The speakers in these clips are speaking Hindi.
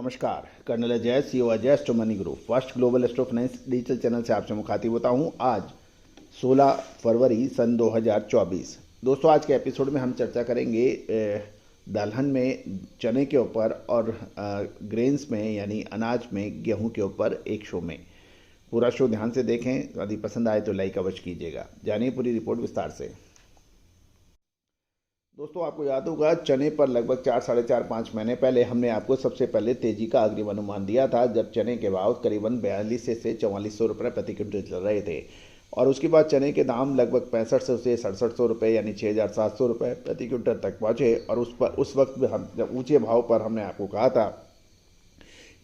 नमस्कार, colonel Ajay, CEO Ajay astro money group, first global astro finance digital channel से आपसे मुखातिब होता हूं। आज 16 फरवरी सन 2024। दोस्तों, आज के एपिसोड में हम चर्चा करेंगे दलहन में चने के ऊपर और ग्रेन्स में यानी अनाज में गेहूं के ऊपर एक शो में। पूरा शो ध्यान से देखें, यदि पसंद आए तो लाइक अवश्य कीजिएगा। जानिए पूरी रिपोर्ट विस्तार से। दोस्तों, आपको याद होगा चने पर लगभग 4-4.5 महीने पहले हमने आपको सबसे पहले तेजी का अग्रिम अनुमान दिया था, जब चने के भाव करीबन 42 से 4400 रुपये प्रति क्विंटल चल रहे थे। और उसके बाद चने के दाम लगभग 6500 से 6700 रुपये यानी 6700 रुपये प्रति क्विंटल तक पहुँचे। और उस वक्त भी हम जब ऊँचे भाव पर हमने आपको कहा था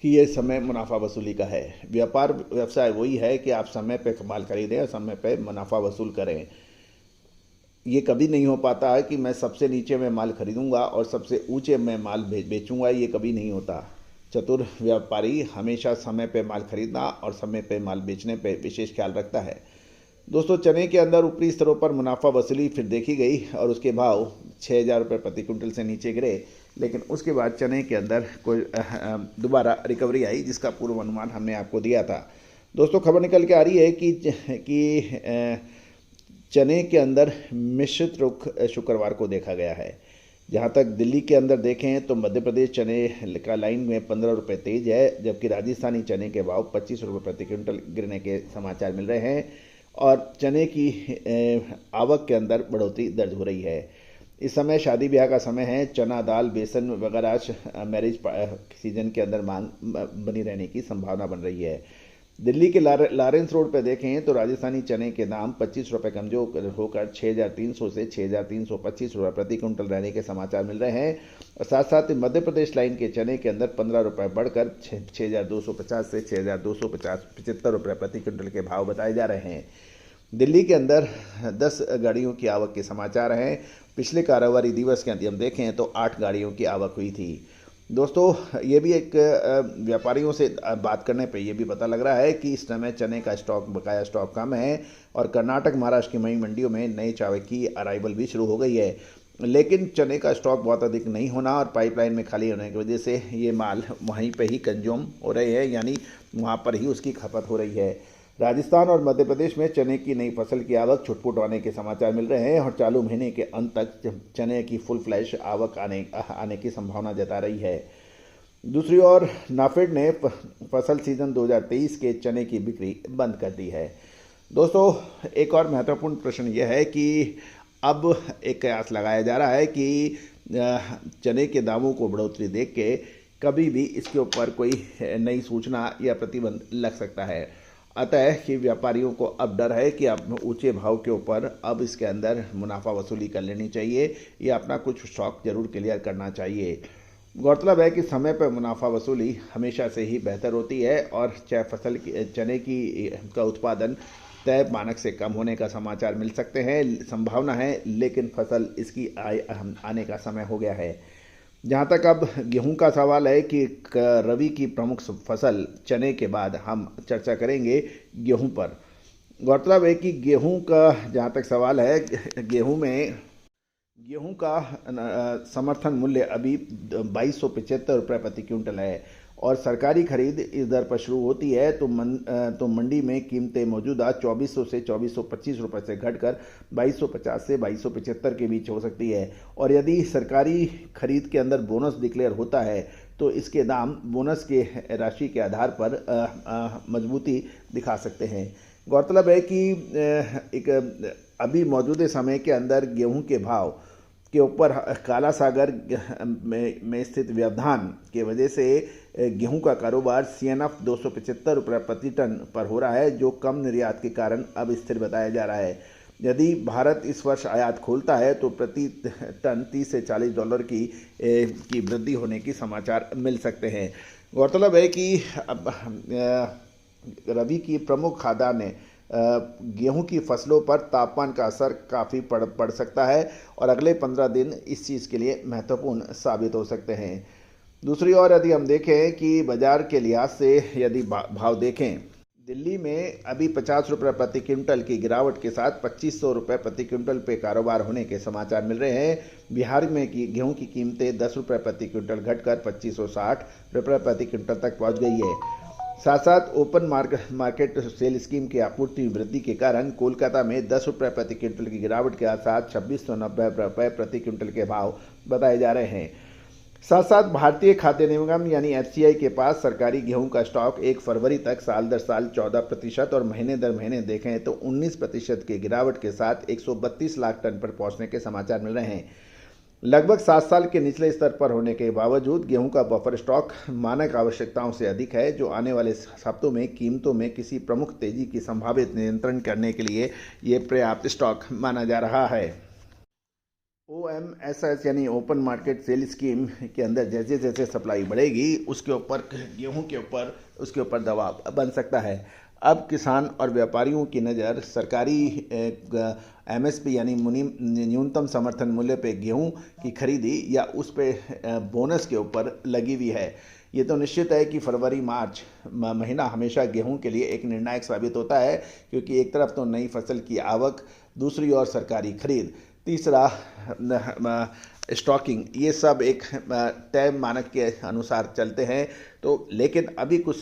कि ये समय मुनाफा वसूली का है। व्यापार व्यवसाय वही है कि आप समय पर कमाल खरीदें और समय पर मुनाफा वसूल करें। ये कभी नहीं हो पाता है कि मैं सबसे नीचे में माल खरीदूंगा और सबसे ऊंचे में माल बेचूंगा, ये कभी नहीं होता। चतुर व्यापारी हमेशा समय पे माल खरीदना और समय पे माल बेचने पे विशेष ख्याल रखता है। दोस्तों, चने के अंदर ऊपरी स्तरों पर मुनाफा वसूली फिर देखी गई और उसके भाव 6000 रुपये प्रति क्विंटल से नीचे गिरे, लेकिन उसके बाद चने के अंदर कोई दोबारा रिकवरी आई, जिसका पूर्व अनुमान हमने आपको दिया था। दोस्तों, खबर निकल के आ रही है कि चने के अंदर मिश्रित रुख शुक्रवार को देखा गया है। जहां तक दिल्ली के अंदर देखें तो मध्य प्रदेश चने का लाइन में 15 रुपये तेज है, जबकि राजस्थानी चने के भाव 25 रुपये प्रति क्विंटल गिरने के समाचार मिल रहे हैं और चने की आवक के अंदर बढ़ोतरी दर्ज हो रही है। इस समय शादी ब्याह का समय है। चना, दाल, बेसन वगैरह मैरिज सीजन के अंदर मांग बनी रहने की संभावना बन रही है। दिल्ली के लॉरेंस रोड पर देखें तो राजस्थानी चने के दाम 25 रुपये कमजोर होकर 6300 से 6325 रुपये प्रति क्विंटल रहने के समाचार मिल रहे हैं। और साथ साथ मध्य प्रदेश लाइन के चने के अंदर 15 रुपये बढ़कर 6250 से 6275 रुपये प्रति क्विंटल के भाव बताए जा रहे हैं। दिल्ली के अंदर 10 गाड़ियों की आवक के समाचार हैं। पिछले कारोबारी दिवस के अंतिम देखें तो 8 गाड़ियों की आवक हुई थी। दोस्तों, ये भी एक व्यापारियों से बात करने पे ये भी पता लग रहा है कि इस समय चने का बकाया स्टॉक कम है और कर्नाटक, महाराष्ट्र की मई मंडियों में नए चावल की अराइवल भी शुरू हो गई है। लेकिन चने का स्टॉक बहुत अधिक नहीं होना और पाइपलाइन में खाली होने की वजह से ये माल वहीं पे ही कंज्यूम हो रहे हैं, यानी वहाँ पर ही उसकी खपत हो रही है। राजस्थान और मध्य प्रदेश में चने की नई फसल की आवक छुटपुट होने के समाचार मिल रहे हैं और चालू महीने के अंत तक चने की फुल फ्लैश आवक आने की संभावना जता रही है। दूसरी ओर नाफेड ने फसल सीजन 2023 के चने की बिक्री बंद कर दी है। दोस्तों, एक और महत्वपूर्ण प्रश्न यह है कि अब एक कयास लगाया जा रहा है कि चने के दामों को बढ़ोतरी देख के कभी भी इसके ऊपर कोई नई सूचना या प्रतिबंध लग सकता है। अतः कि व्यापारियों को अब डर है कि अब ऊंचे भाव के ऊपर अब इसके अंदर मुनाफा वसूली कर लेनी चाहिए या अपना कुछ स्टॉक जरूर क्लियर करना चाहिए। गौरतलब है कि समय पर मुनाफा वसूली हमेशा से ही बेहतर होती है और चाहे चने का उत्पादन तय मानक से कम होने का समाचार मिल सकते हैं, संभावना है, लेकिन फसल इसकी आने का समय हो गया है। जहाँ तक अब गेहूं का सवाल है कि रबी की प्रमुख फसल चने के बाद हम चर्चा करेंगे गेहूं पर। गौरतलब है कि गेहूं का जहाँ तक सवाल है, गेहूं का समर्थन मूल्य अभी 2275 रुपये प्रति क्विंटल है और सरकारी खरीद इस दर पर शुरू होती है तो मंडी में कीमतें मौजूदा 2400 से 2425 रुपये से घटकर 2250 से 2275 के बीच हो सकती है। और यदि सरकारी खरीद के अंदर बोनस डिक्लेयर होता है तो इसके दाम बोनस के राशि के आधार पर मजबूती दिखा सकते हैं। गौरतलब है कि अभी मौजूदा समय के अंदर गेहूं के भाव के ऊपर काला सागर में स्थित व्यवधान के वजह से गेहूं का कारोबार CNF 275 रुपये प्रति टन पर हो रहा है, जो कम निर्यात के कारण अब स्थिर बताया जा रहा है। यदि भारत इस वर्ष आयात खोलता है तो प्रति टन 30 से $40 की वृद्धि होने की समाचार मिल सकते हैं। गौरतलब है कि अब रबी की प्रमुख खाद्यान्न गेहूं की फसलों पर तापमान का असर काफ़ी पड़ सकता है और अगले 15 दिन इस चीज़ के लिए महत्वपूर्ण साबित हो सकते हैं। दूसरी ओर यदि हम देखें कि बाजार के लिहाज से यदि भाव देखें, दिल्ली में अभी 50 रुपये प्रति क्विंटल की गिरावट के साथ 2500 रुपये प्रति क्विंटल पे कारोबार होने के समाचार मिल रहे हैं। बिहार में गेहूं की कीमतें 10 रुपये प्रति क्विंटल घटकर 2560 रुपये प्रति क्विंटल तक पहुंच गई है। साथ साथ ओपन मार्केट सेल स्कीम की आपूर्ति में वृद्धि के कारण कोलकाता में 10 रुपये प्रति क्विंटल की गिरावट के साथ 2690 रुपये प्रति क्विंटल के भाव बताए जा रहे हैं। साथ साथ भारतीय खाद्य निगम यानी एफसीआई के पास सरकारी गेहूं का स्टॉक 1 फरवरी तक साल दर साल 14% और महीने दर महीने देखें तो 19% की गिरावट के साथ 132 लाख टन पर पहुंचने के समाचार मिल रहे हैं। लगभग 7 साल के निचले स्तर पर होने के बावजूद गेहूं का बफर स्टॉक मानक आवश्यकताओं से अधिक है, जो आने वाले हफ्तों में कीमतों में किसी प्रमुख तेजी की संभावित नियंत्रण करने के लिए ये पर्याप्त स्टॉक माना जा रहा है। OMSS यानी ओपन मार्केट सेल स्कीम के अंदर जैसे जैसे सप्लाई बढ़ेगी उसके ऊपर गेहूं के ऊपर दबाव बन सकता है। अब किसान और व्यापारियों की नज़र सरकारी MSP यानी न्यूनतम समर्थन मूल्य पे गेहूं की खरीदी या उस पे बोनस के ऊपर लगी हुई है। ये तो निश्चित है कि फरवरी मार्च महीना हमेशा गेहूं के लिए एक निर्णायक साबित होता है, क्योंकि एक तरफ तो नई फसल की आवक, दूसरी ओर सरकारी खरीद, तीसरा स्टॉकिंग, ये सब एक तय मानक के अनुसार चलते हैं। तो लेकिन अभी कुछ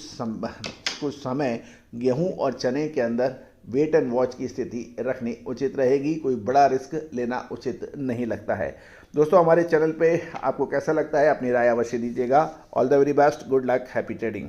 समय गेहूं और चने के अंदर वेट एंड वॉच की स्थिति रखनी उचित रहेगी। कोई बड़ा रिस्क लेना उचित नहीं लगता है। दोस्तों, हमारे चैनल पे आपको कैसा लगता है अपनी राय अवश्य दीजिएगा। All the very best, good luck, happy trading.